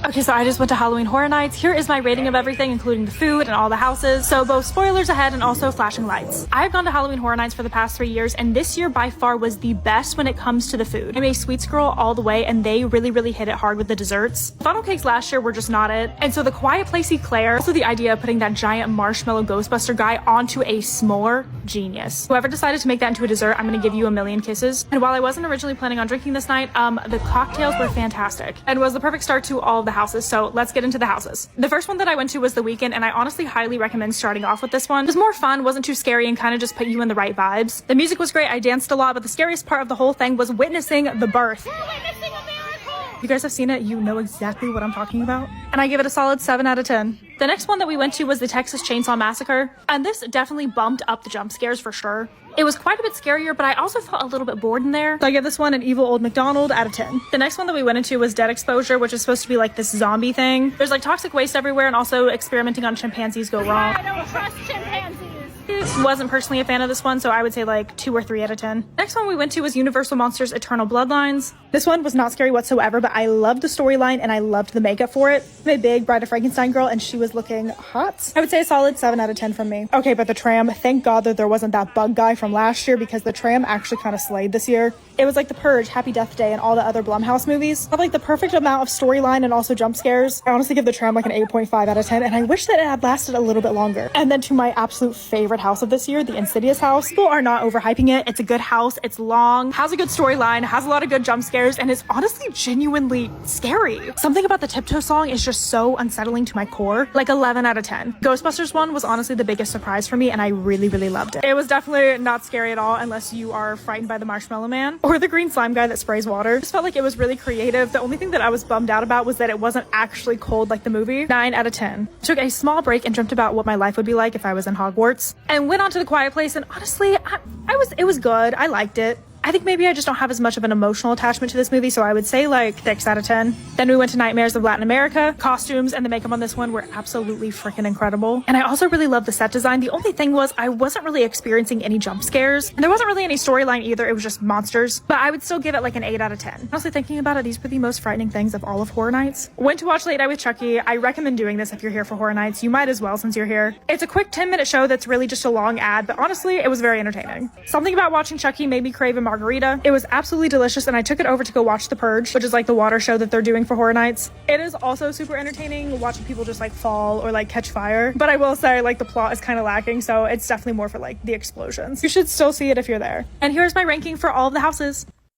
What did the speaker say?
Okay, so I just went to Halloween Horror Nights. Here is my rating of everything, including the food and all the houses. So both spoilers ahead and also flashing lights. I've gone to Halloween Horror Nights for the past 3 years, and this year by far was the best when it comes to the food. I'm a sweets girl all the way, and they really hit it hard with the desserts. Funnel cakes last year were just not it. And so the Quiet Place Eclair, also the idea of putting that giant marshmallow Ghostbuster guy onto a s'more, genius. Whoever decided to make that into a dessert, I'm gonna give you a million kisses. And while I wasn't originally planning on drinking this night, the cocktails were fantastic and was the perfect start to all of the houses. So let's get into the houses. The first one that I went to was The Weeknd, and I honestly highly recommend starting off with this one. It was more fun, wasn't too scary, and kind of just put you in the right vibes. The music was great, I danced a lot, but the scariest part of the whole thing was witnessing the birth. We're witnessing a miracle! You guys have seen it, you know exactly what I'm talking about. And I give it a solid 7 out of 10. The next one that we went to was the Texas Chainsaw Massacre, and this definitely bumped up the jump scares for sure. It was quite a bit scarier, but I also felt a little bit bored in there. So I give this one an Evil Old McDonald out of 10. The next one that we went into was Dead Exposure, which is supposed to be like this zombie thing. There's like toxic waste everywhere, and also experimenting on chimpanzees go wrong. I don't trust chimpanzees. Wasn't personally a fan of this one, so I would say like 2 or 3 out of 10. Next one we went to was Universal Monsters Eternal Bloodlines. This one was not scary whatsoever, but I loved the storyline and I loved the makeup for it. I'm a big Bride of Frankenstein girl, and she was looking hot. I would say a solid 7 out of 10 from me. Okay, but the tram, thank God that there wasn't that bug guy from last year, because the tram actually kind of slayed this year. It was like The Purge, Happy Death Day, and all the other Blumhouse movies. Had like the perfect amount of storyline and also jump scares. I honestly give the tram like an 8.5 out of 10, and I wish that it had lasted a little bit longer. And then to my absolute favorite house of this year, the Insidious house. People are not overhyping it. It's a good house. It's long, has a good storyline, has a lot of good jump scares, and is honestly genuinely scary. Something about the Tiptoe song is just so unsettling to my core. Like 11 out of 10. Ghostbusters one was honestly the biggest surprise for me, and I really loved it. It was definitely not scary at all unless you are frightened by the Marshmallow Man or the green slime guy that sprays water. Just felt like it was really creative. The only thing that I was bummed out about was that it wasn't actually cold like the movie. 9 out of 10. Took a small break and dreamt about what my life would be like if I was in Hogwarts, and went on to The Quiet Place, and honestly, it was good. I liked it. I think maybe I just don't have as much of an emotional attachment to this movie, so I would say like 6 out of 10. Then we went to Nightmares of Latin America. Costumes and the makeup on this one were absolutely freaking incredible. And I also really loved the set design. The only thing was I wasn't really experiencing any jump scares. And there wasn't really any storyline either. It was just monsters. But I would still give it like an 8 out of 10. Honestly, thinking about it, these were the most frightening things of all of Horror Nights. Went to watch Late Night with Chucky. I recommend doing this if you're here for Horror Nights. You might as well since you're here. It's a quick 10-minute show that's really just a long ad, but honestly, it was very entertaining. Something about watching Chucky made me crave a margarita. It was absolutely delicious, and I took it over to go watch The Purge, which is like the water show that they're doing for Horror Nights. It is also super entertaining watching people just like fall or like catch fire, but I will say like the plot is kind of lacking, so it's definitely more for like the explosions. You should still see it if you're there. And here's my ranking for all of the houses.